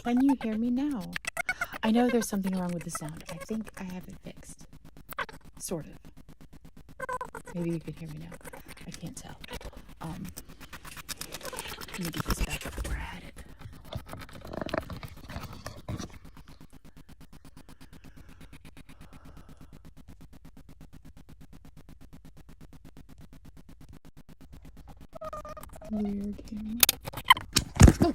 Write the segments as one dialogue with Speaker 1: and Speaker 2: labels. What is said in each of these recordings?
Speaker 1: Can you hear me now? I know there's something wrong with the sound. I think I have it fixed. Sort of. Maybe you can hear me now. I can't tell. Let me get this back up where I had it. Weird camera. Oh,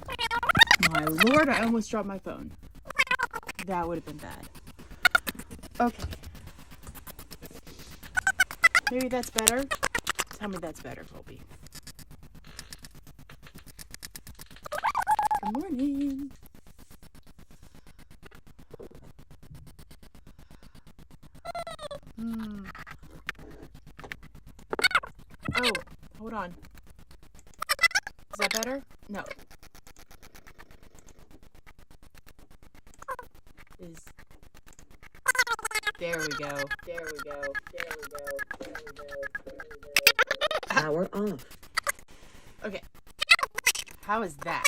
Speaker 1: my lord, I almost dropped my phone. That would have been bad. Okay. Maybe that's better. Tell me that's better, Colby. Good morning. Oh, hold on. Is that better? No. There we go. There we go. There we go. There we go. There we go.
Speaker 2: Power off.
Speaker 1: Okay. How is that?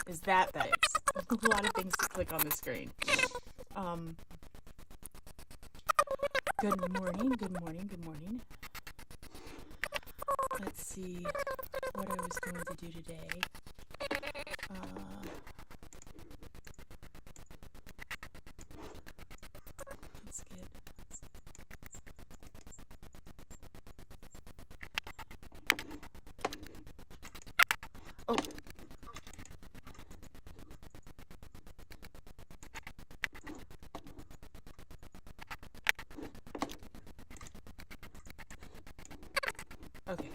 Speaker 1: Is that better? A lot of things to click on the screen. Good morning. Good morning. Good morning. Let's see what I was going to do today. That's good. Oh. Okay.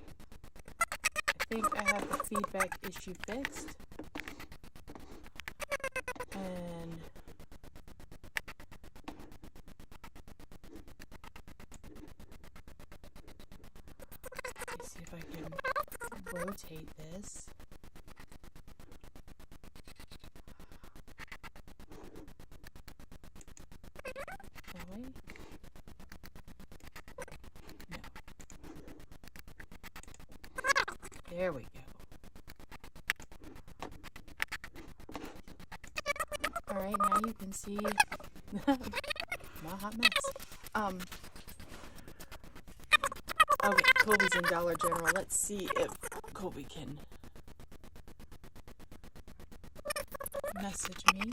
Speaker 1: I think I have the feedback issue fixed. And let's see if I can rotate this. That way? No. There we go. Alright, now you can see my hot mess. Okay, Colby's in Dollar General. Let's see if Colby can message me.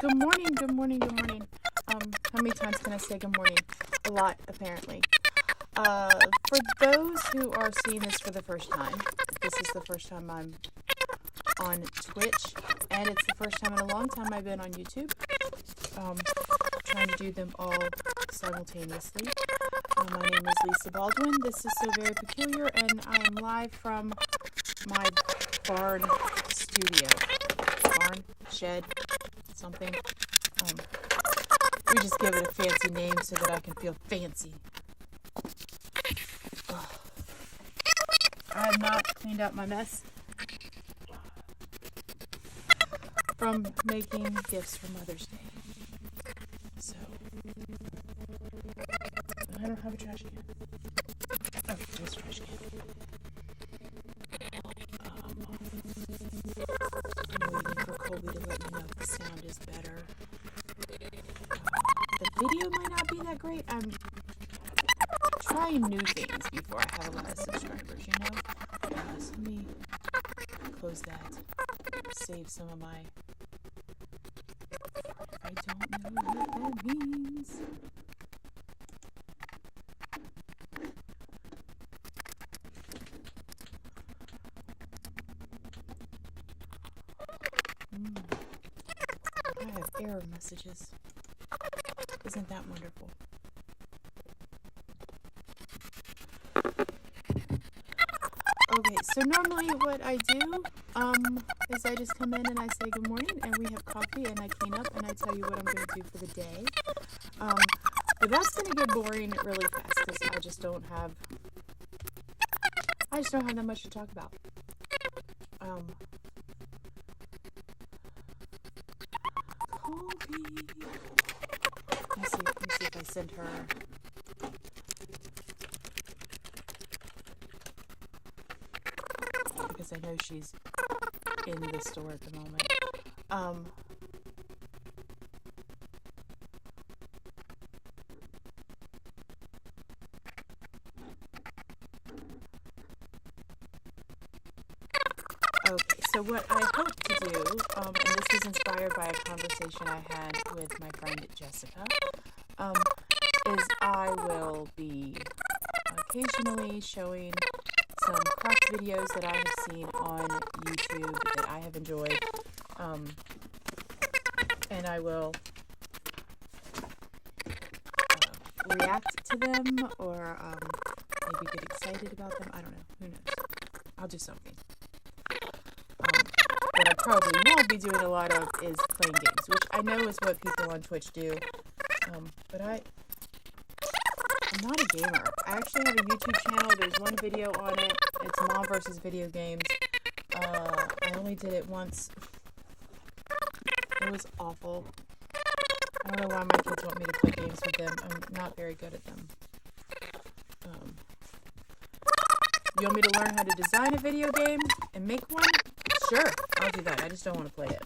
Speaker 1: Good morning, good morning, good morning. How many times can I say good morning? A lot, apparently. For those who are seeing this for the first time, this is the first time I'm on Twitch, and it's the first time in a long time I've been on YouTube. Trying to do them all simultaneously. My name is Lisa Baldwin. This is So Very Peculiar, and I am live from my barn studio. Barn? Shed? Something? We just give it a fancy name so that I can feel fancy. I have not cleaned up my mess from making gifts for Mother's Day. So, I don't have a trash can. Oh, there's a trash can. I'm waiting for Colby to let me know if the sound is better. The video might not be that great. I'm trying new things before I have a lot of subscribers, you know? So let me close that. Save some of my... I don't know what that means. I have error messages. Isn't that wonderful? Okay, so normally what I do is I just come in and I say good morning and we have coffee and I clean up and I tell you what I'm going to do for the day. But that's going to get boring really fast because I just don't have that much to talk about. Colby. Let me see if I send her. Because I know she's in the store at the moment. Okay, so what I hope to do, and this is inspired by a conversation I had with my friend Jessica, is I will be occasionally showing some craft videos that I have seen on YouTube that I have enjoyed, and I will react to them or maybe get excited about them. I don't know. Who knows? I'll do something. What I probably won't be doing a lot of is playing games, which I know is what people on Twitch do, but I'm not a gamer. I actually have a YouTube channel. There's one video on it. It's Mom versus Video Games. I only did it once. It was awful. I don't know why my kids want me to play games with them. I'm not very good at them. You want me to learn how to design a video game and make one? Sure, I'll do that. I just don't want to play it.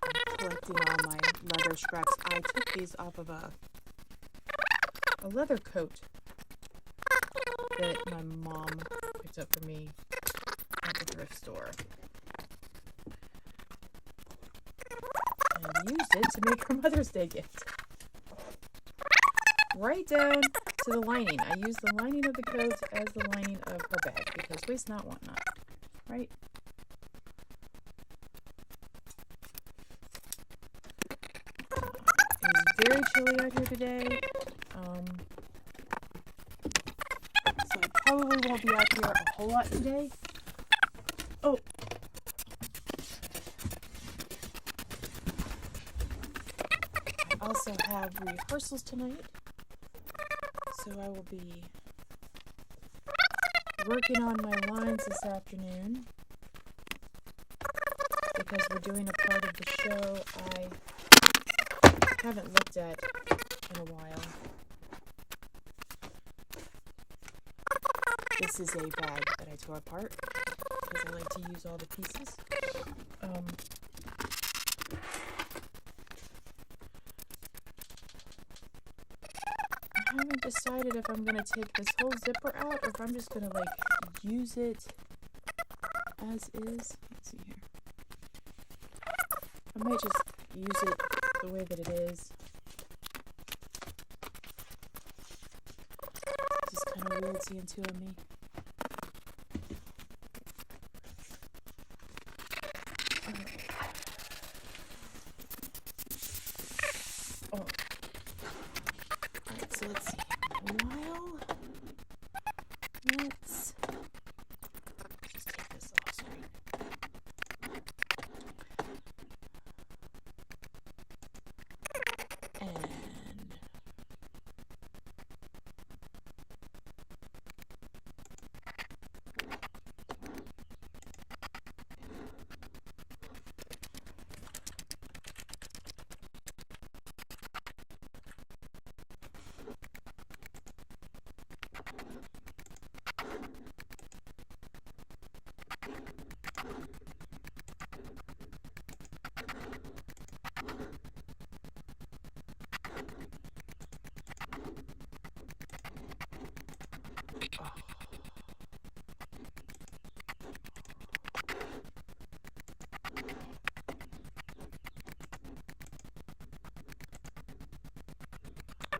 Speaker 1: I'm collecting all my leather scraps. I took these off of a leather coat that my mom picked up for me at the thrift store. And used it to make her Mother's Day gift. Right down to the lining. I used the lining of the coat as the lining of her bag because waste not, want not. Right? It is very chilly out here today. So I probably won't be out here a whole lot today. Oh. I also have rehearsals tonight. So I will be working on my lines this afternoon because we're doing a part of the show I haven't looked at in a while. This is a bag that I tore apart because I like to use all the pieces. I haven't decided if I'm going to take this whole zipper out or if I'm just going to like use it as is. Let's see here. I might just use it the way that it is. It's just kind of weird seeing two of me. So let's see. Let's just take this off screen. And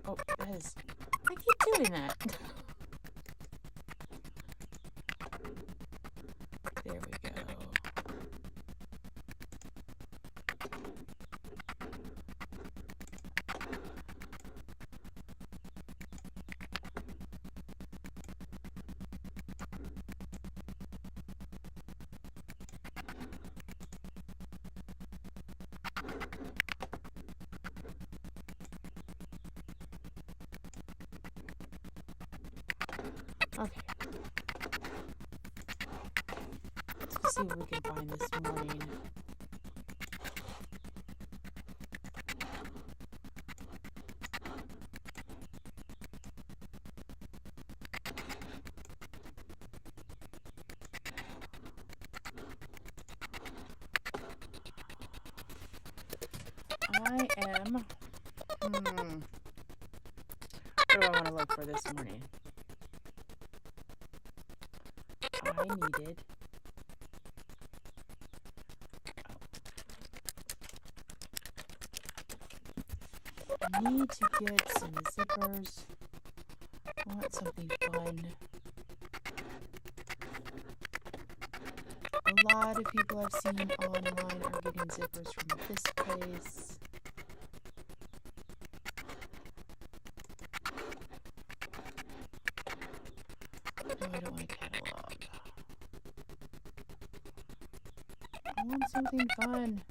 Speaker 1: oh, that is. I keep doing that. There we go. Okay. Let's see what we can find this morning. them. What do I want to look for this morning? I need to get some zippers. I want something fun. A lot of people I've seen online are getting zippers from this place. Oh, I don't want a catalog. I want something fun.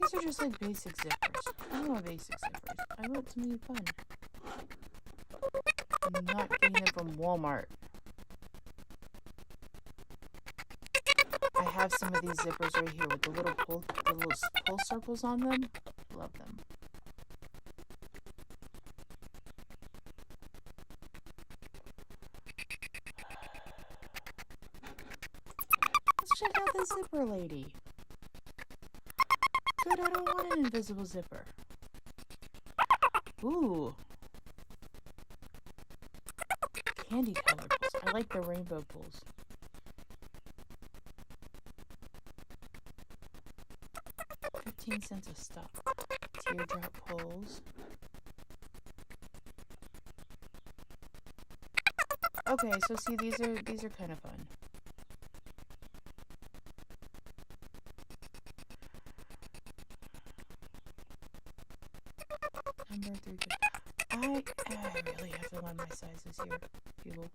Speaker 1: These are just like basic zippers. I don't want basic zippers. I want something fun. I'm not getting them from Walmart. I have some of these zippers right here with the little pull circles on them. Love them. Let's check out this zipper lady. Good, I don't want an invisible zipper. Ooh. Candy colored pulls. I like the rainbow pulls. $0.15 a stop. Teardrop pulls. Okay, so see, these are kind of fun. Number 3. I really have to learn my sizes here, people.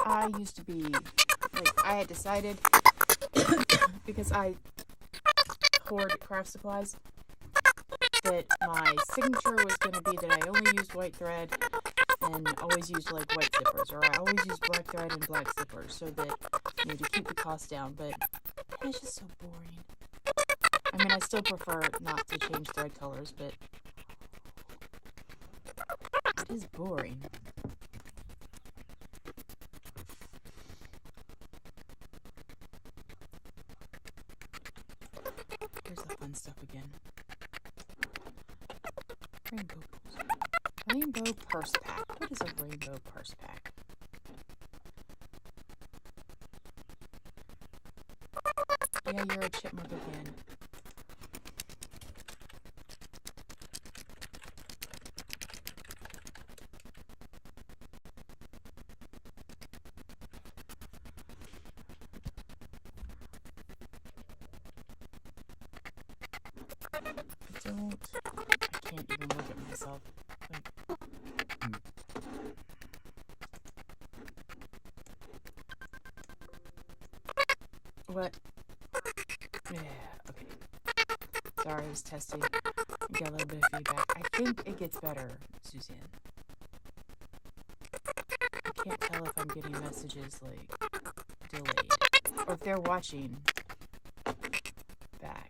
Speaker 1: I used to be, like, I had decided, because I hoard craft supplies, that my signature was going to be that I only used white thread and always used, like, white zippers, or I always used black thread and black zippers, so that, you know, to keep the cost down, but it's just so boring. I mean, I still prefer not to change thread colors, but it is boring. Here's the fun stuff again. Rainbow pulls. Rainbow purse pack. What is a rainbow purse pack? Yeah, you're a chipmunk again. I can't even look at myself. What? Yeah, okay. Sorry, I was testing. I got a little bit of feedback. I think it gets better, Suzanne. I can't tell if I'm getting messages, like, delayed. Or if they're watching back.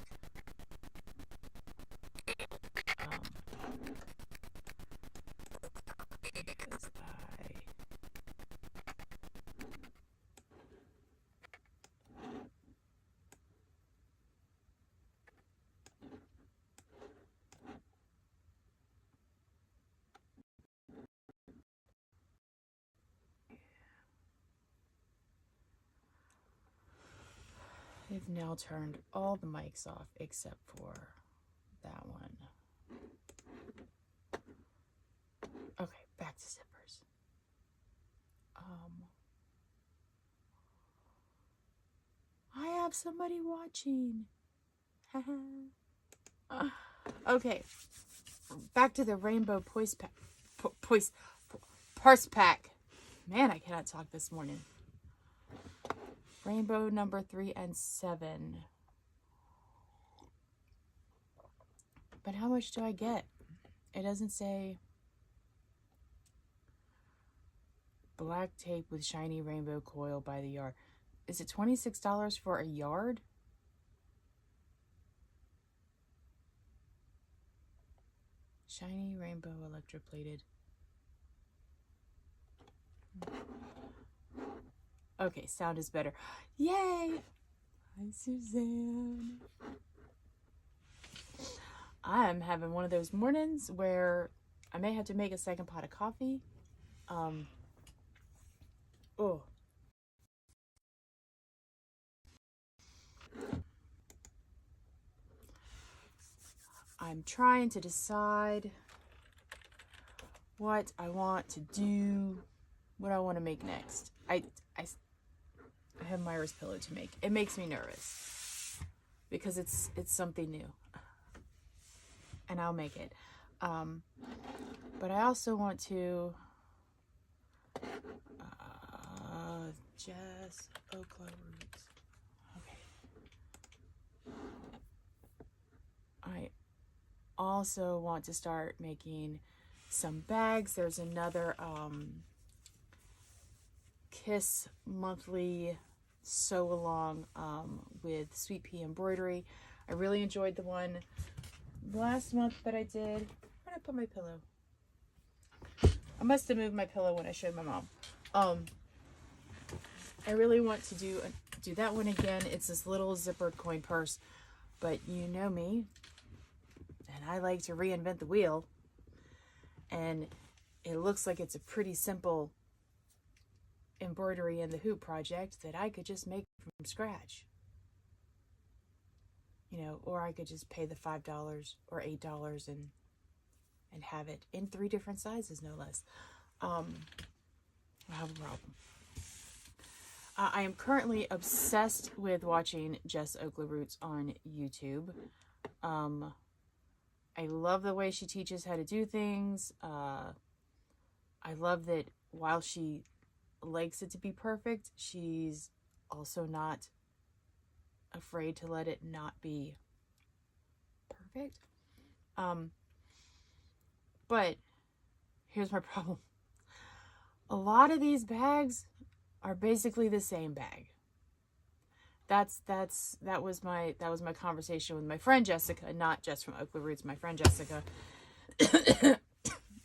Speaker 1: Because I've now turned all the mics off except for that one. Okay, back to zippers. I have somebody watching. Okay, back to the rainbow purse pack. Man, I cannot talk this morning. Rainbow number 3 and 7. But how much do I get? It doesn't say. Black tape with shiny rainbow coil by the yard. is it $26 for a yard? Shiny rainbow electroplated. Okay, sound is better. Yay! Hi, Suzanne. I'm having one of those mornings where I may have to make a second pot of coffee. Oh. I'm trying to decide what I want to do, what I want to make next. I have Myra's pillow to make. It makes me nervous because it's something new, and I'll make it. But I also want to Jazz Okla roots. Okay. I also want to start making some bags. There's another Kiss monthly sew along with Sweet Pea embroidery. I really enjoyed the one last month that I did. Where did I put my pillow? I must have moved my pillow when I showed my mom. I really want to do that one again. It's this little zippered coin purse, but you know me, and I like to reinvent the wheel, and it looks like it's a pretty simple embroidery in the hoop project that I could just make from scratch, you know, or I could just pay the $5 or $8 and have it in 3 different sizes, no less. I have a problem. I am currently obsessed with watching Jess Okla Roots on YouTube. I love the way she teaches how to do things. I love that while she likes it to be perfect, she's also not afraid to let it not be perfect. But here's my problem. A lot of these bags are basically the same bag. That was my conversation with my friend Jessica, not just from Okla Roots, my friend Jessica.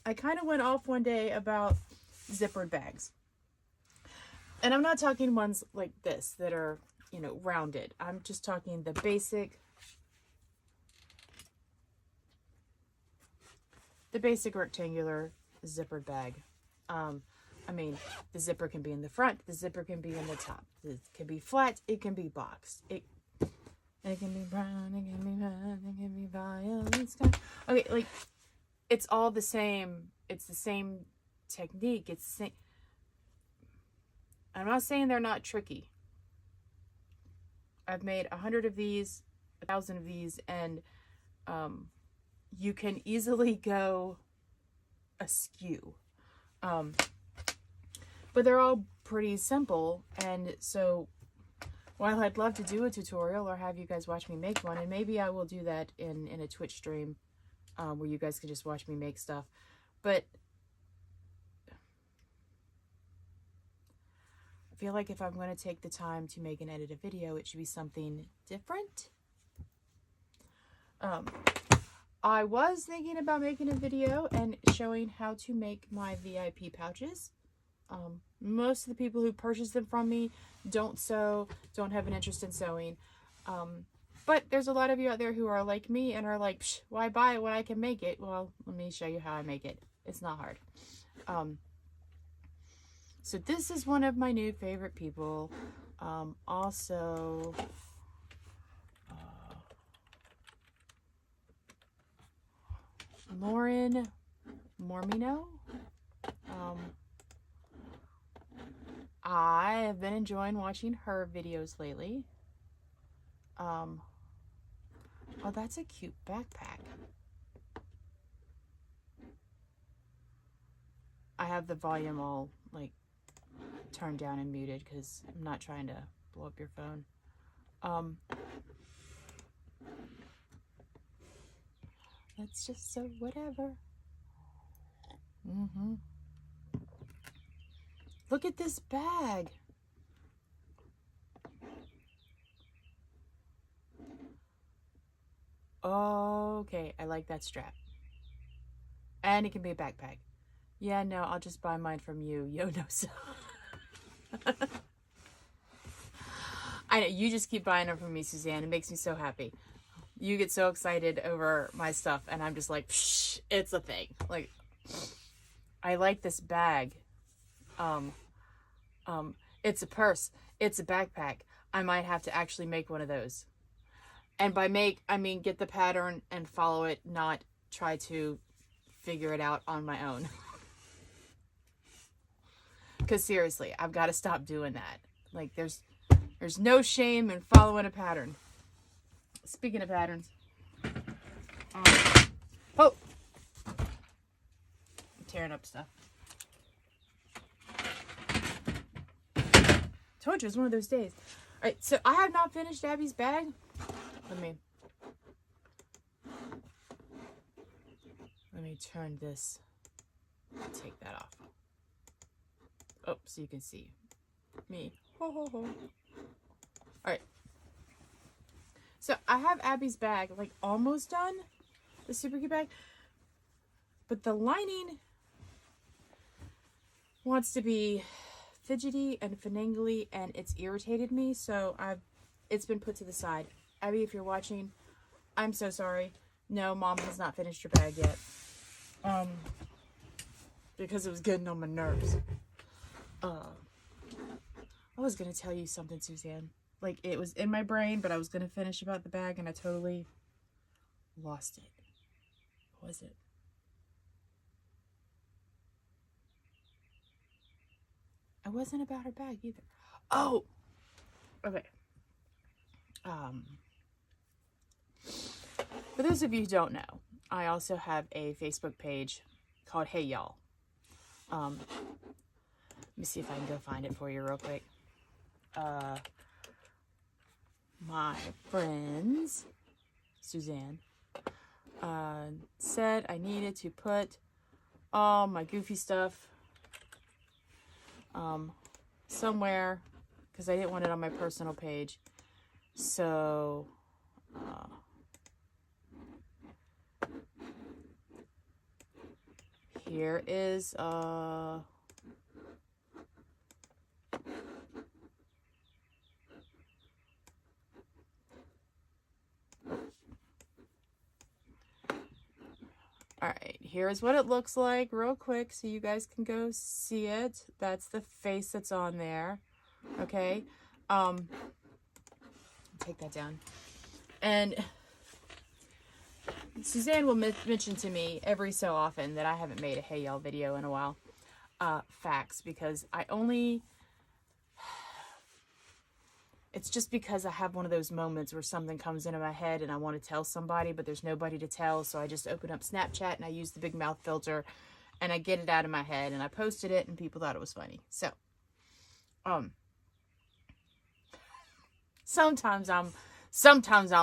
Speaker 1: I kind of went off one day about zippered bags. And I'm not talking ones like this that are, you know, rounded. I'm just talking the basic rectangular zippered bag. I mean, the zipper can be in the front, the zipper can be in the top. It can be flat, it can be boxed. It can be brown, it can be red, it can be violet sky. Okay, like, it's all the same. It's the same technique. It's the same. I'm not saying they're not tricky. I've made 100 of these, 1,000 of these, and you can easily go askew. But they're all pretty simple, and so while I'd love to do a tutorial or have you guys watch me make one, and maybe I will do that in a Twitch stream where you guys can just watch me make stuff, but I feel like if I'm going to take the time to make and edit a video, it should be something different. I was thinking about making a video and showing how to make my VIP pouches. Most of the people who purchase them from me don't sew, don't have an interest in sewing. But there's a lot of you out there who are like me and are like, psh, why buy it when I can make it? Well, let me show you how I make it. It's not hard. So this is one of my new favorite people. Also, Lauren Mormino. I have been enjoying watching her videos lately. Oh, that's a cute backpack. I have the volume all like turned down and muted because I'm not trying to blow up your phone. Let's just sew whatever. Look at this bag. Oh, okay. I like that strap. And it can be a backpack. Yeah, no, I'll just buy mine from you. Yo, no, so. I know, you just keep buying them from me, Suzanne. It makes me so happy. You get so excited over my stuff, and I'm just like, psh, it's a thing. Like, I like this bag. It's a purse. It's a backpack. I might have to actually make one of those. And by make, I mean get the pattern and follow it, not try to figure it out on my own. Because seriously, I've got to stop doing that. Like, there's no shame in following a pattern. Speaking of patterns. Oh! I'm tearing up stuff. Told you, it's one of those days. Alright, so I have not finished Abby's bag. Let me turn this. Take that off. Oh, so you can see me. Ho, ho, ho. Alright. So I have Abby's bag like almost done. The super cute bag. But the lining wants to be fidgety and finagly, and it's irritated me, so it's been put to the side. Abby, if you're watching, I'm so sorry. No, Mom has not finished your bag yet. Because it was getting on my nerves. I was gonna tell you something, Suzanne. Like, it was in my brain, but I was gonna finish about the bag, and I totally lost it. What was it? It wasn't about her bag either. Oh! Okay. For those of you who don't know, I also have a Facebook page called Hey Y'all. Let me see if I can go find it for you real quick. My friends, Suzanne, said I needed to put all my goofy stuff somewhere because I didn't want it on my personal page. So here is alright, here's what it looks like real quick so you guys can go see it. That's the face that's on there. Okay. Take that down. And Suzanne will mention to me every so often that I haven't made a Hey Y'all video in a while. Facts, because it's just because I have one of those moments where something comes into my head and I want to tell somebody, but there's nobody to tell, so I just open up Snapchat and I use the big mouth filter and I get it out of my head and I posted it and people thought it was funny. So, sometimes I'm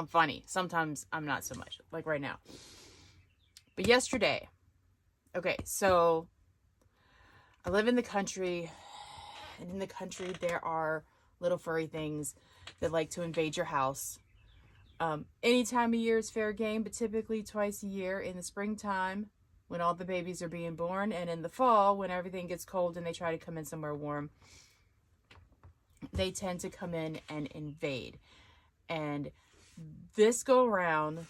Speaker 1: funny. Sometimes I'm not so much, like right now. But yesterday, okay, so I live in the country, and in the country there are little furry things that like to invade your house. Any time of year is fair game, but typically twice a year, in the springtime when all the babies are being born, and in the fall when everything gets cold and they try to come in somewhere warm. They tend to come in and invade. And this go around,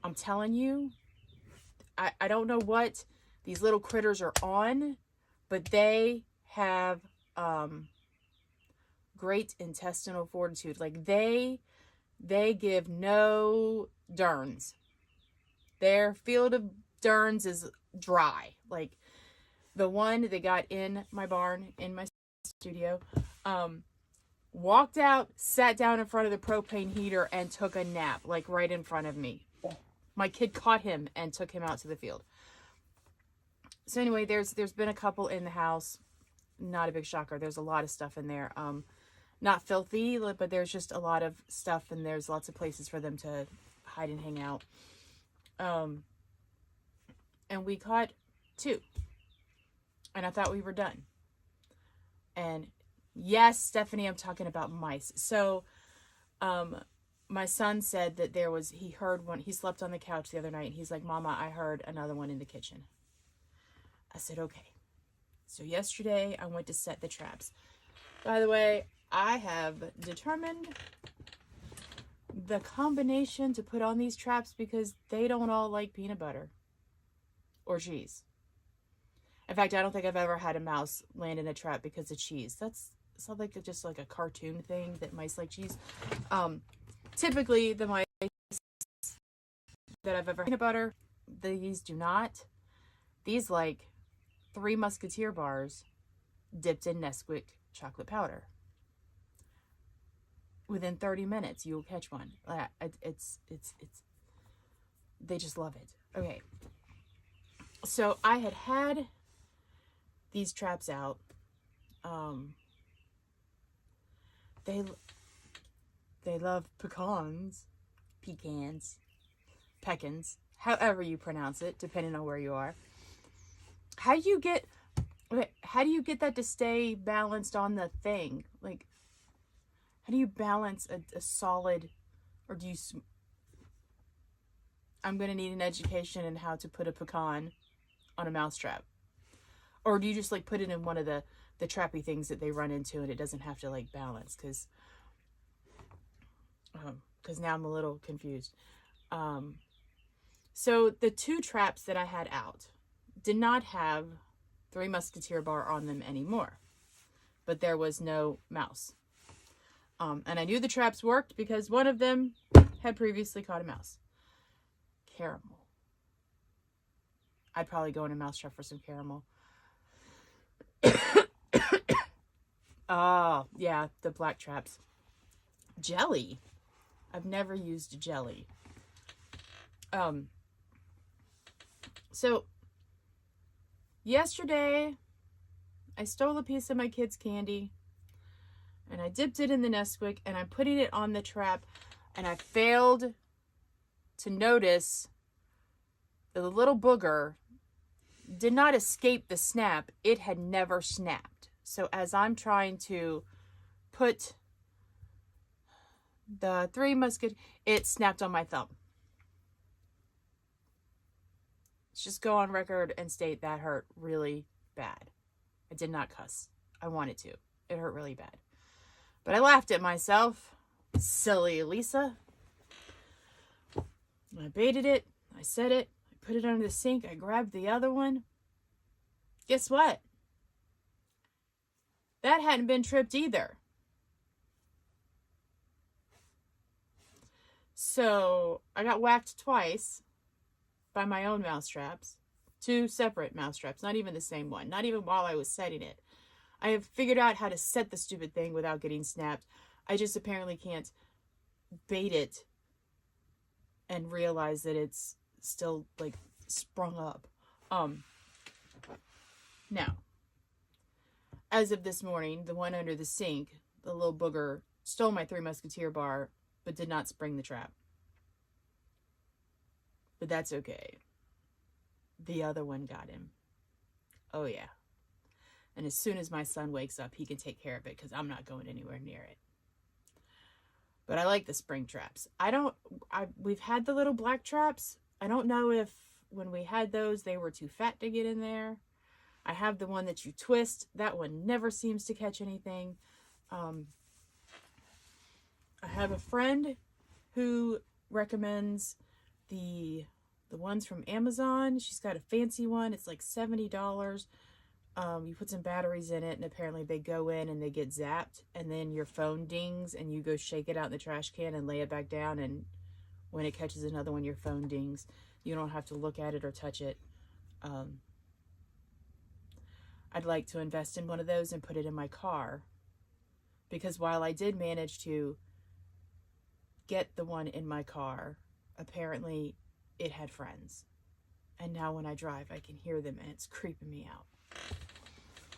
Speaker 1: I'm telling you, I don't know what these little critters are on, but they have great intestinal fortitude. Like, they give no derns. Their field of derns is dry. Like, the one they got in my barn, in my studio, walked out, sat down in front of the propane heater, and took a nap, like right in front of me. My kid caught him and took him out to the field. So anyway, there's been a couple in the house. Not a big shocker. There's a lot of stuff in there. Not filthy, but there's just a lot of stuff, and there's lots of places for them to hide and hang out. And we caught 2. And I thought we were done. And yes, Stephanie, I'm talking about mice. So, my son said that he heard one. He slept on the couch the other night. And he's like, Mama, I heard another one in the kitchen. I said, okay. So yesterday I went to set the traps. By the way, I have determined the combination to put on these traps because they don't all like peanut butter or cheese. In fact, I don't think I've ever had a mouse land in a trap because of cheese. It's not like just like a cartoon thing that mice like cheese. Typically, the mice that I've ever had peanut butter, these do not. These like Three Musketeer bars dipped in Nesquik chocolate powder. Within 30 minutes, you'll catch one. They just love it. Okay. So I had these traps out. They love pecans, however you pronounce it, depending on where you are. How do you get that to stay balanced on the thing? Like, how do you balance a solid, or do you... I'm going to need an education in how to put a pecan on a mousetrap. Or do you just like put it in one of the trappy things that they run into and it doesn't have to like balance? Because now I'm a little confused. So the two traps that I had out did not have Three Musketeer bar on them anymore. But there was no mouse. And I knew the traps worked because one of them had previously caught a mouse. Caramel. I'd probably go in a mousetrap for some caramel. Oh, yeah, the black traps. Jelly. I've never used jelly. So, yesterday, I stole a piece of my kid's candy, and I dipped it in the Nesquik, and I'm putting it on the trap, and I failed to notice that the little booger did not escape the snap. It had never snapped. So as I'm trying to put the Three Musketeers, it snapped on my thumb. Let's just go on record and state that hurt really bad. I did not cuss. I wanted to. It hurt really bad. But I laughed at myself. Silly Lisa. I baited it. I set it. I put it under the sink. I grabbed the other one. Guess what? That hadn't been tripped either. So I got whacked twice by my own mousetraps. Two separate mousetraps, not even the same one. Not even while I was setting it. I have figured out how to set the stupid thing without getting snapped. I just apparently can't bait it and realize that it's still like sprung up. Now, as of this morning, the one under the sink, the little booger, stole my Three Musketeer bar, but did not spring the trap. But that's okay. The other one got him. Oh yeah. And as soon as my son wakes up, he can take care of it because I'm not going anywhere near it. But I like the spring traps. We've had the little black traps. I don't know if when we had those, they were too fat to get in there. I have the one that you twist. That one never seems to catch anything. I have a friend who recommends the ones from Amazon. She's got a fancy one. It's like $70. You put some batteries in it, and apparently they go in and they get zapped, and then your phone dings, and you go shake it out in the trash can and lay it back down, and when it catches another one, your phone dings. You don't have to look at it or touch it. I'd like to invest in one of those and put it in my car, because while I did manage to get the one in my car, apparently it had friends. And now when I drive, I can hear them, and it's creeping me out.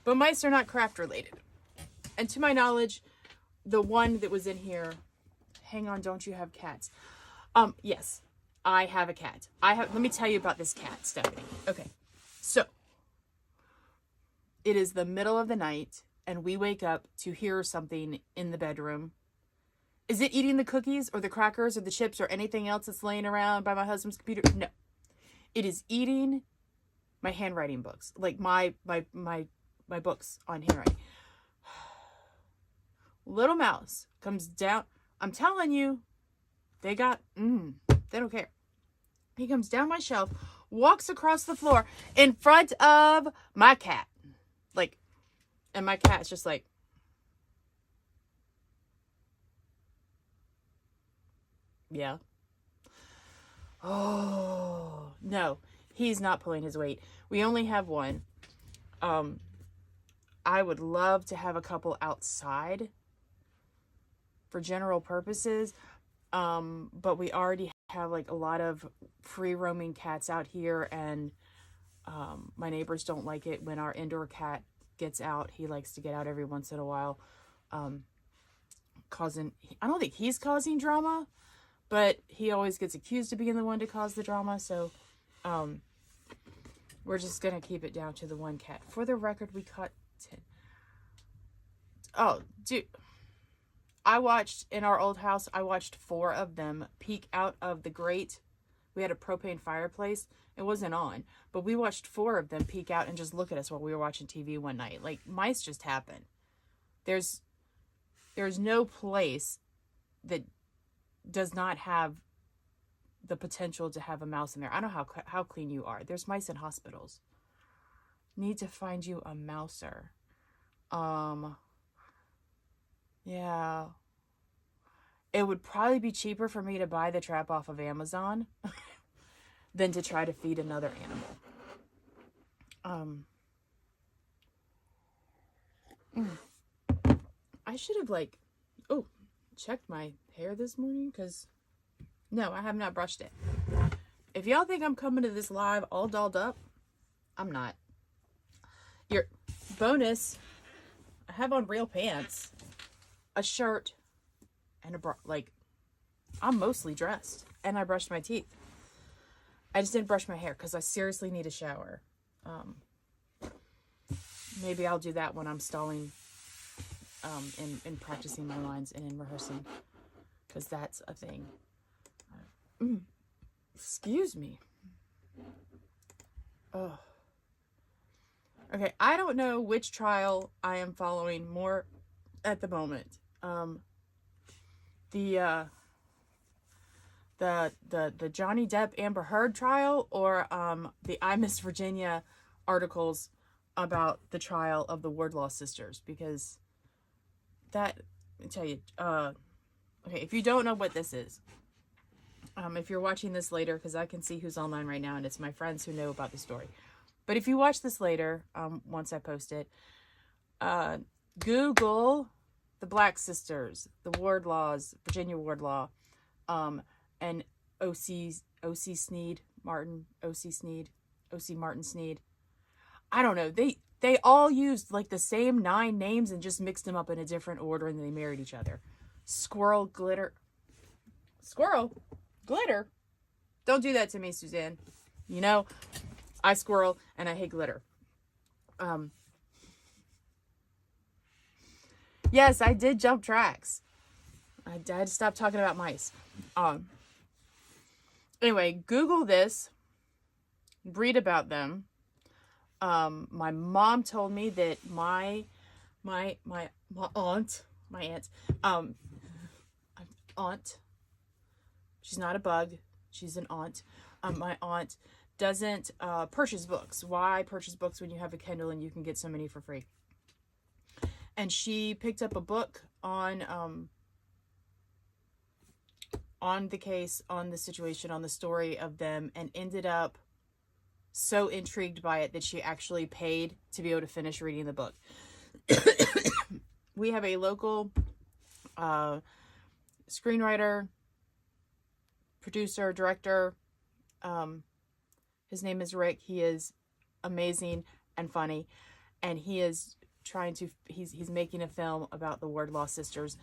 Speaker 1: But mice are not craft related. And to my knowledge, the one that was in here, hang on, don't you have cats? Yes, I have a cat. Let me tell you about this cat, Stephanie. Okay, so it is the middle of the night, and we wake up to hear something in the bedroom, Is it eating the cookies or the crackers or the chips or anything else that's laying around by my husband's computer? No. It is eating my handwriting books. Like my books on handwriting. Little mouse comes down. I'm telling you, they don't care. He comes down my shelf, walks across the floor in front of my cat. Like, and my cat's just like, yeah. Oh, no, he's not pulling his weight. We only have one. I would love to have a couple outside for general purposes. But we already have like a lot of free roaming cats out here, and my neighbors don't like it when our indoor cat gets out. He likes to get out every once in a while, I don't think he's causing drama, but he always gets accused of being the one to cause the drama. So we're just gonna keep it down to the one cat. For the record, we caught 10. Oh, dude. In our old house, I watched 4 of them peek out of the grate. We had a propane fireplace. It wasn't on, but we watched 4 of them peek out and just look at us while we were watching TV one night. Like, mice just happen. There's no place that does not have the potential to have a mouse in there. I don't know how clean you are. There's mice in hospitals. Need to find you a mouser. Yeah. It would probably be cheaper for me to buy the trap off of Amazon than to try to feed another animal. I should have checked my hair this morning, because no, I have not brushed it. If y'all think I'm coming to this live all dolled up, I'm not. Your bonus, I have on real pants, a shirt, and a bra. Like, I'm mostly dressed, and I brushed my teeth. I just didn't brush my hair because I seriously need a shower. Maybe I'll do that when I'm stalling in practicing my lines and in rehearsing, because that's a thing. Excuse me. Oh. Okay, I don't know which trial I am following more at the moment. The Johnny Depp Amber Heard trial, or the I Miss Virginia articles about the trial of the Wardlaw sisters, because that, let me tell you, okay, if you don't know what this is, if you're watching this later, because I can see who's online right now, and it's my friends who know about the story. But if you watch this later, once I post it, Google the Black sisters, the Wardlaws, Virginia Wardlaw, and O.C. Martin Sneed. I don't know. They all used like the same 9 names and just mixed them up in a different order, and then they married each other. Squirrel, glitter. Don't do that to me, Suzanne. You know, I squirrel and I hate glitter. Yes, I did jump tracks. I had to stop talking about mice. Anyway, Google this. Read about them. My mom told me that my aunt, she's not a bug, she's an aunt. My aunt doesn't purchase books. Why purchase books when you have a Kindle and you can get so many for free? And she picked up a book on the case, on the situation, on the story of them, and ended up so intrigued by it that she actually paid to be able to finish reading the book. We have a local screenwriter, producer, director. His name is Rick. He is amazing and funny, and he is he's making a film about the Wardlaw sisters.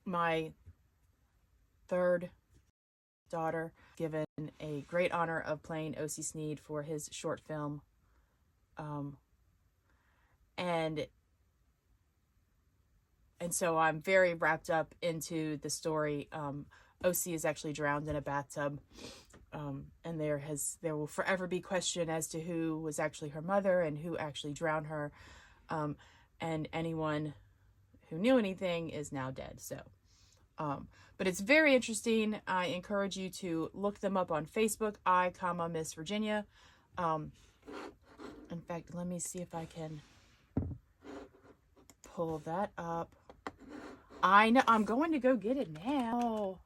Speaker 1: My 3rd daughter given a great honor of playing O.C. Sneed for his short film, and And so I'm very wrapped up into the story. OC is actually drowned in a bathtub. And there will forever be question as to who was actually her mother and who actually drowned her. And anyone who knew anything is now dead. So, but it's very interesting. I encourage you to look them up on Facebook. Miss Virginia. In fact, let me see if I can pull that up. I know, I'm going to go get it now.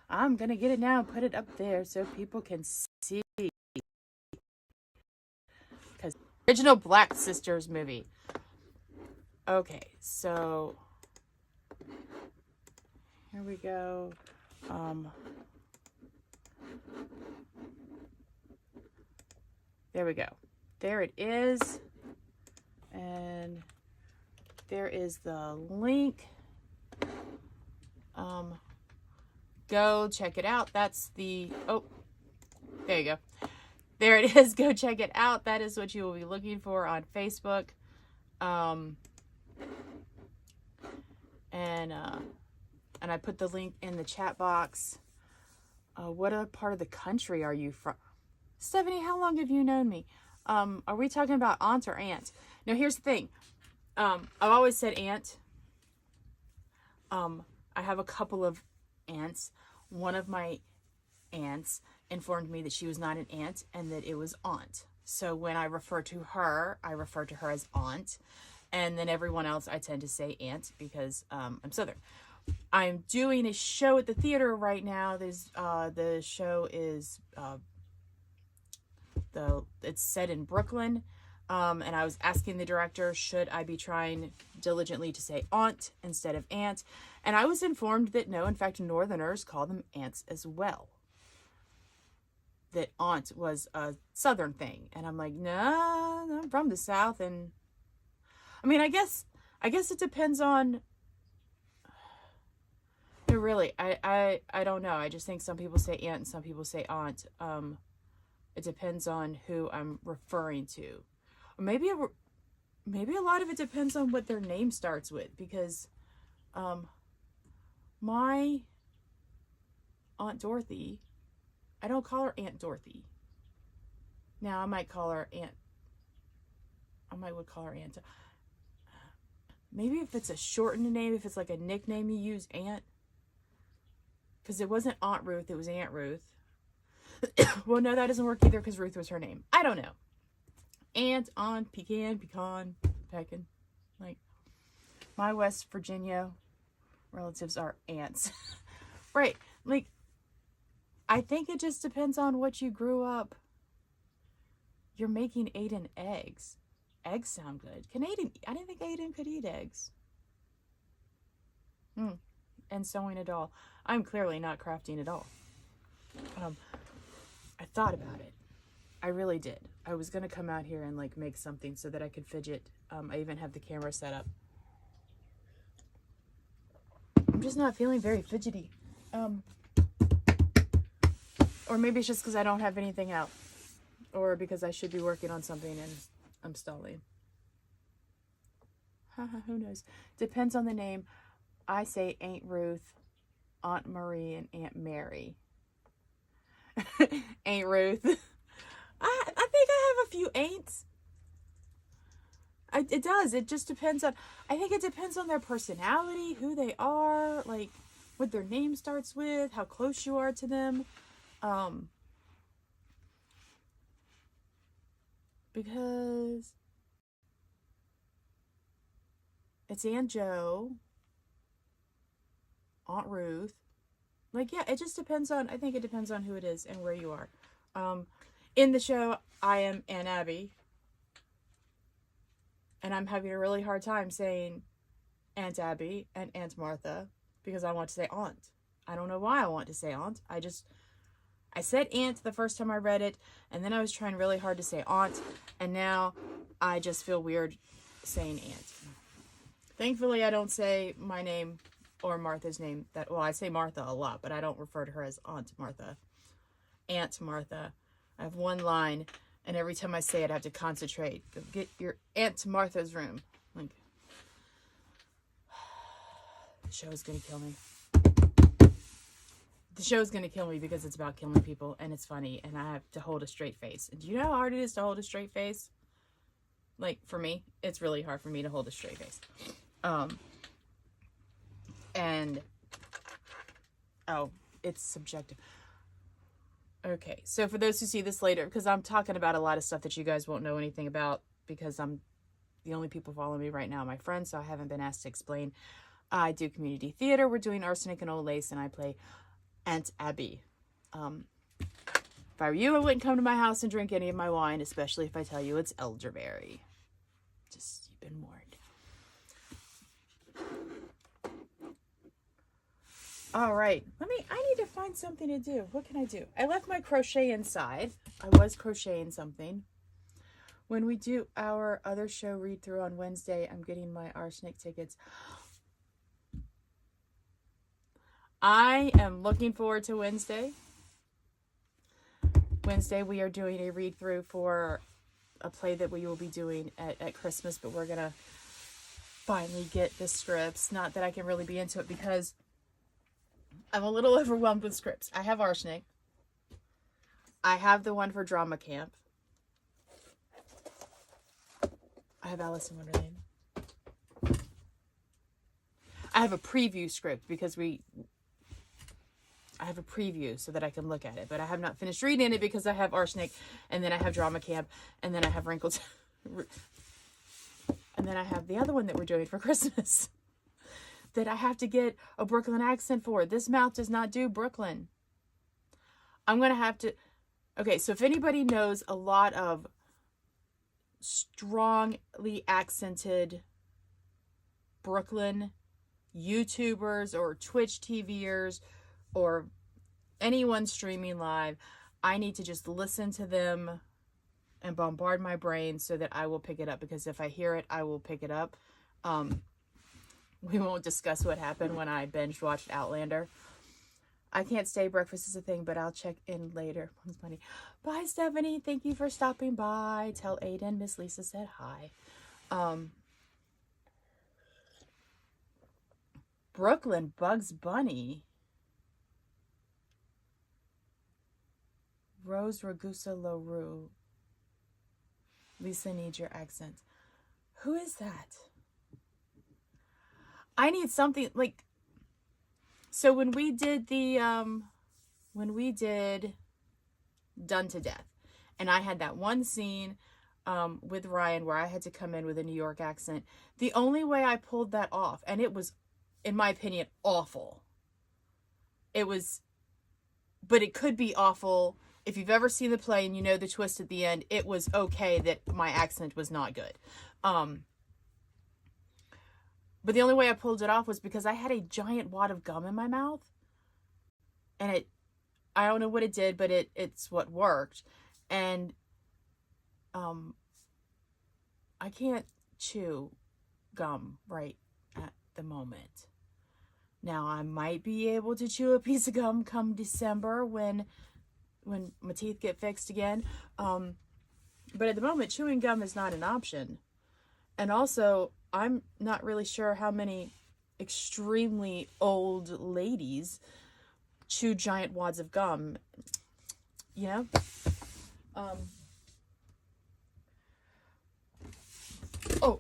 Speaker 1: I'm going to get it now and put it up there so people can see. Because original Black Sisters movie. Okay, so here we go. There we go. There it is. And there is the link. Go check it out. That's the, oh, there you go. There it is. Go check it out. That is what you will be looking for on Facebook. And I put the link in the chat box. What part of the country are you from? Stephanie, how long have you known me? Are we talking about aunt or aunt? Now, here's the thing. I've always said aunt. I have a couple of aunts. One of my aunts informed me that she was not an aunt and that it was aunt. So when I refer to her as aunt. And then everyone else, I tend to say aunt because I'm Southern. I'm doing a show at the theater right now. The show is it's set in Brooklyn. And I was asking the director, should I be trying diligently to say aunt instead of aunt? And I was informed that no, in fact, Northerners call them aunts as well. That aunt was a Southern thing. And I'm like, no, I'm from the South. And I mean, I guess it depends on, really, I don't know. I just think some people say aunt and some people say aunt. It depends on who I'm referring to. Or maybe a lot of it depends on what their name starts with, because my Aunt Dorothy, I don't call her Aunt Dorothy. Now I might call her Aunt. Would call her Aunt. Maybe if it's a shortened name, if it's like a nickname you use, Aunt. Because it wasn't Aunt Ruth, it was Aunt Ruth. Well, no, that doesn't work either because Ruth was her name. I don't know. Aunt, aunt, pecan, pecan. Like, my West Virginia relatives are aunts. Right. Like, I think it just depends on what you grew up. You're making Aiden eggs. Eggs sound good. I didn't think Aiden could eat eggs. And sewing a doll. I'm clearly not crafting at all. I thought about it. I really did. I was going to come out here and like make something so that I could fidget. I even have the camera set up. I'm just not feeling very fidgety. Or maybe it's just because I don't have anything out. Or because I should be working on something and I'm stalling. Who knows? Depends on the name. I say Aunt Ruth, Aunt Marie, and Aunt Mary. Aunt Ruth. I think I have a few aunts. It does. It just depends on, I think it depends on their personality, who they are, like what their name starts with, how close you are to them. Because it's Aunt Jo, Aunt Ruth. Like, yeah, it just depends on, I think it depends on who it is and where you are. In the show, I am Aunt Abby. And I'm having a really hard time saying Aunt Abby and Aunt Martha because I want to say aunt. I don't know why I want to say aunt. I said aunt the first time I read it, and then I was trying really hard to say aunt, and now I just feel weird saying aunt. Thankfully, I don't say my name or Martha's name well, I say Martha a lot, but I don't refer to her as Aunt Martha. Aunt Martha. I have one line, and every time I say it, I have to concentrate. Go get your Aunt Martha's room. Like, The show is going to kill me. The show is going to kill me because it's about killing people and it's funny and I have to hold a straight face. And do you know how hard it is to hold a straight face? Like, for me, it's really hard for me to hold a straight face. It's subjective. Okay, so for those who see this later, because I'm talking about a lot of stuff that you guys won't know anything about because I'm the only people following me right now, my friends, so I haven't been asked to explain. I do community theater. We're doing Arsenic and Old Lace, and I play Aunt Abby. If I were you, I wouldn't come to my house and drink any of my wine, especially if I tell you it's elderberry. Just, you've been warned. All right, I need to find something to do. What can I do? I left my crochet inside. I was crocheting something. When we do our other show read through on Wednesday, I'm getting my Arsenic tickets. I am looking forward to Wednesday. Wednesday, we are doing a read through for a play that we will be doing at Christmas, but we're going to finally get the scripts. Not that I can really be into it because I'm a little overwhelmed with scripts. I have Arsenic. I have the one for drama camp. I have Alice in Wonderland. I have a preview script because I have a preview so that I can look at it, but I have not finished reading it because I have Arsenic, and then I have drama camp, and then I have Wrinkles, and then I have the other one that we're doing for Christmas that I have to get a Brooklyn accent for. This mouth does not do Brooklyn. I'm going to have to... Okay, so if anybody knows a lot of strongly accented Brooklyn YouTubers or Twitch TVers or anyone streaming live, I need to just listen to them and bombard my brain so that I will pick it up, because if I hear it, I will pick it up. We won't discuss what happened when I binge watched Outlander. I can't stay. Breakfast is a thing, but I'll check in later. Money. Bye, Stephanie. Thank you for stopping by. Tell Aiden Miss Lisa said hi. Brooklyn Bugs Bunny. Rose Ragusa LaRue. Lisa needs your accent. Who is that? I need something like, so when we did Done to Death, and I had that one scene with Ryan where I had to come in with a New York accent, the only way I pulled that off, and it was, in my opinion, awful. It was, but it could be awful. If you've ever seen the play and you know the twist at the end, it was okay that my accent was not good. But the only way I pulled it off was because I had a giant wad of gum in my mouth. And I don't know what it did, but it's what worked. And I can't chew gum right at the moment. Now, I might be able to chew a piece of gum come December when my teeth get fixed again. But at the moment, chewing gum is not an option. And also, I'm not really sure how many extremely old ladies chew giant wads of gum, you know? Oh,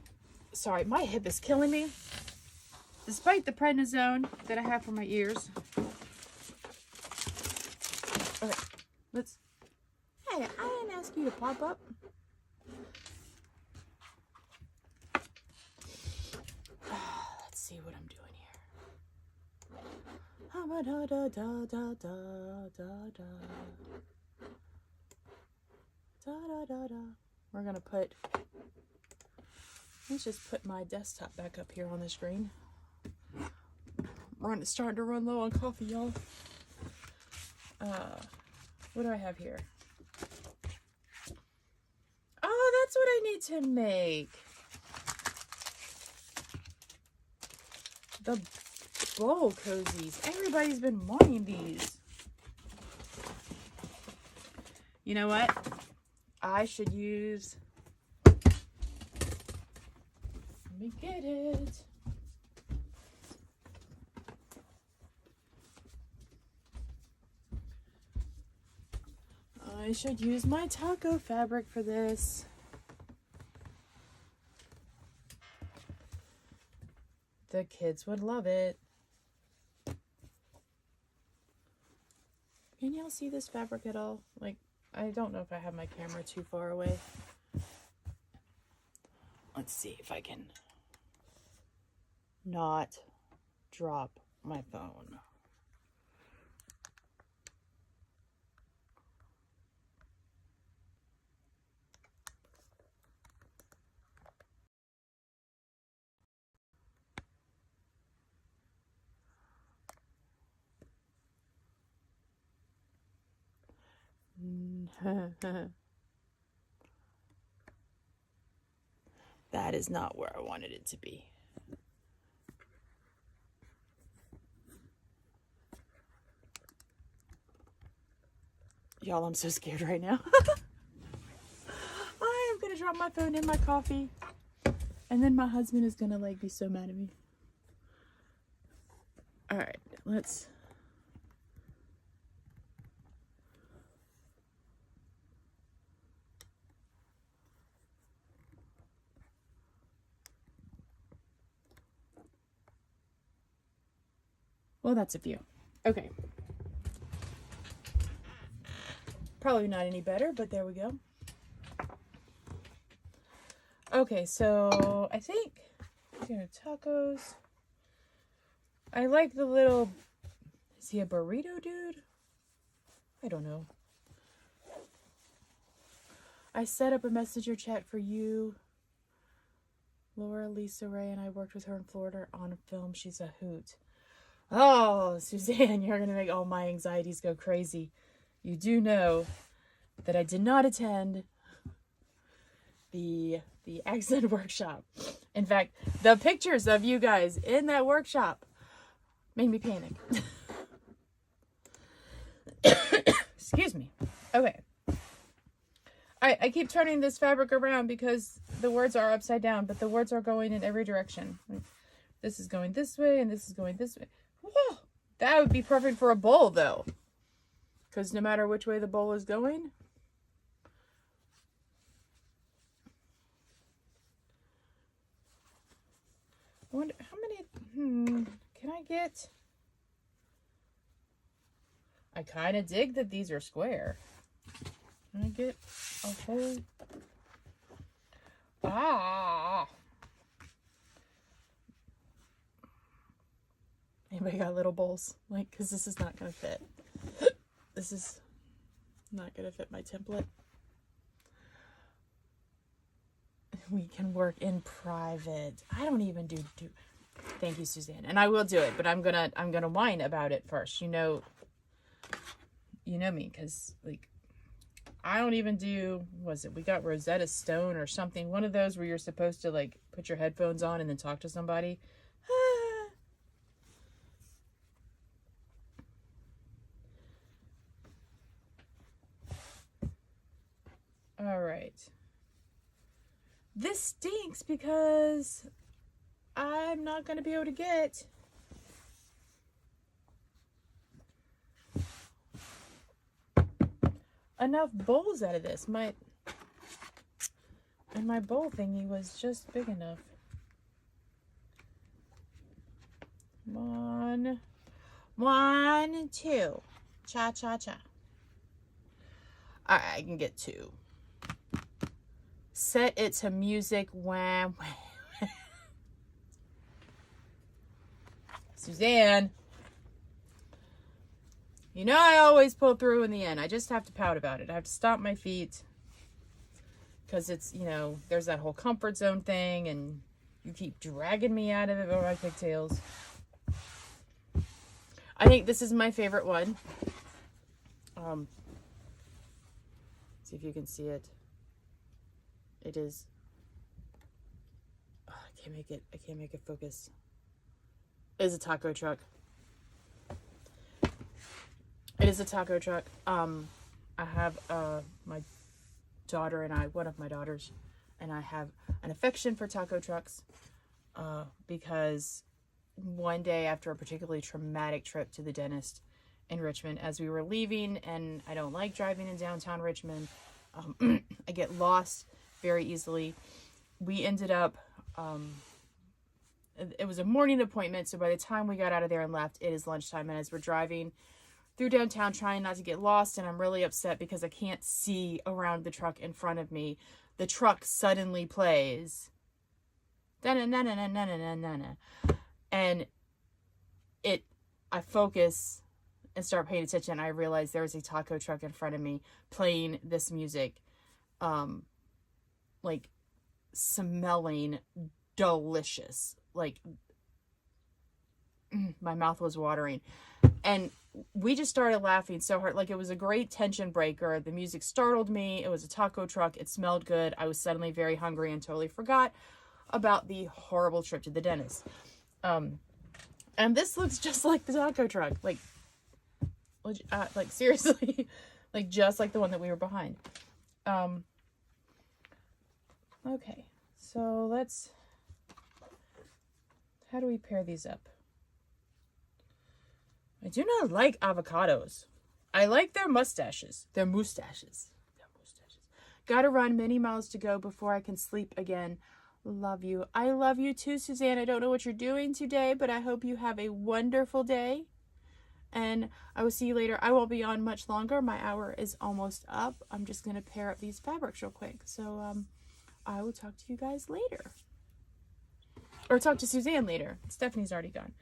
Speaker 1: sorry, my hip is killing me. Despite the prednisone that I have for my ears. Okay, hey, I didn't ask you to pop up. Let's see what I'm doing here. We're gonna let's just put my desktop back up here on the screen. It's starting to run low on coffee, y'all. What do I have here? Oh, that's what I need to make. The bowl cozies. Everybody's been wanting these. You know what? I should use... Let me get it. I should use my taco fabric for this. The kids would love it. Can y'all see this fabric at all? Like, I don't know if I have my camera too far away. Let's see if I can not drop my phone. That is not where I wanted it to be. Y'all, I'm so scared right now. I am gonna drop my phone in my coffee, and then my husband is gonna like be so mad at me. All right, let's. Well, that's a view. Okay. Probably not any better, but there we go. Okay, so I think, you know, tacos. I like the little, is he a burrito dude? I don't know. I set up a messenger chat for you. Laura, Lisa Ray, and I worked with her in Florida on a film. She's a hoot. Oh, Suzanne, you're going to make all my anxieties go crazy. You do know that I did not attend the accent workshop. In fact, the pictures of you guys in that workshop made me panic. Excuse me. Okay. I keep turning this fabric around because the words are upside down, but the words are going in every direction. This is going this way, and this is going this way. Whoa, that would be perfect for a bowl, though. Because no matter which way the bowl is going, I wonder how many, can I get? I kind of dig that these are square. Can I get a whole? Ah! Anybody got little bowls? Like, because this is not going to fit. This is not going to fit my template. We can work in private. I don't even do. Thank you, Suzanne. And I will do it, but I'm gonna whine about it first. You know me, because like I don't even do. Was it? We got Rosetta Stone or something. One of those where you're supposed to like put your headphones on and then talk to somebody. All right. This stinks because I'm not going to be able to get enough bowls out of this. My bowl thingy was just big enough. One, two. Cha, cha, cha. All right, I can get two. Set it to music. Wham, wham. Suzanne. You know I always pull through in the end. I just have to pout about it. I have to stomp my feet. Because it's, you know, there's that whole comfort zone thing. And you keep dragging me out of it with my pigtails. I think this is my favorite one. See if you can see it. It is. Oh, I can't make it focus. It is a taco truck. It is a taco truck. I have my daughter and I, one of my daughters, and I have an affection for taco trucks because one day after a particularly traumatic trip to the dentist in Richmond as we were leaving, and I don't like driving in downtown Richmond. I get lost very easily. We ended up, it was a morning appointment, so by the time we got out of there and left, it is lunchtime, and as we're driving through downtown trying not to get lost, and I'm really upset because I can't see around the truck in front of me, the truck suddenly plays and I focus and start paying attention. I realize there's a taco truck in front of me playing this music, like smelling delicious. Like my mouth was watering, and we just started laughing so hard. Like, it was a great tension breaker. The music startled me. It was a taco truck. It smelled good. I was suddenly very hungry and totally forgot about the horrible trip to the dentist. And this looks just like the taco truck. Like seriously, like just like the one that we were behind. Okay, so how do we pair these up? I do not like avocados. I like their mustaches. Their mustaches. Gotta run, many miles to go before I can sleep again. Love you. I love you too, Suzanne. I don't know what you're doing today, but I hope you have a wonderful day. And I will see you later. I won't be on much longer. My hour is almost up. I'm just going to pair up these fabrics real quick. So I will talk to you guys later. Or talk to Suzanne later. Stephanie's already gone.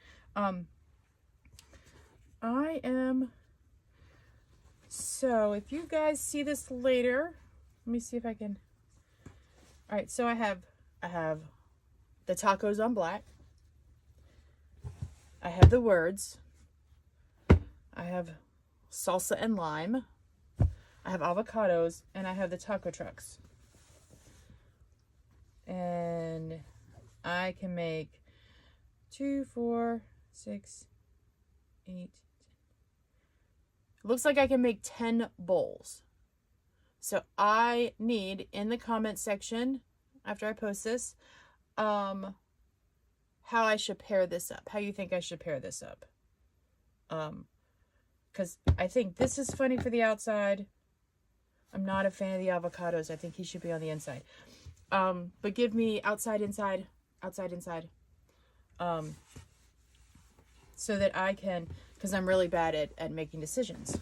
Speaker 1: So if you guys see this later, let me see if I can. All right, so I have the tacos on black. I have the words. I have salsa and lime. I have avocados, and I have the taco trucks. And I can make 2, 4, 6, 8. Looks like I can make 10 bowls. So I need, in the comment section, after I post this, how I should pair this up. How you think I should pair this up. Because I think this is funny for the outside. I'm not a fan of the avocados. I think he should be on the inside. But give me outside, inside, outside, inside. So that I can, because I'm really bad at making decisions.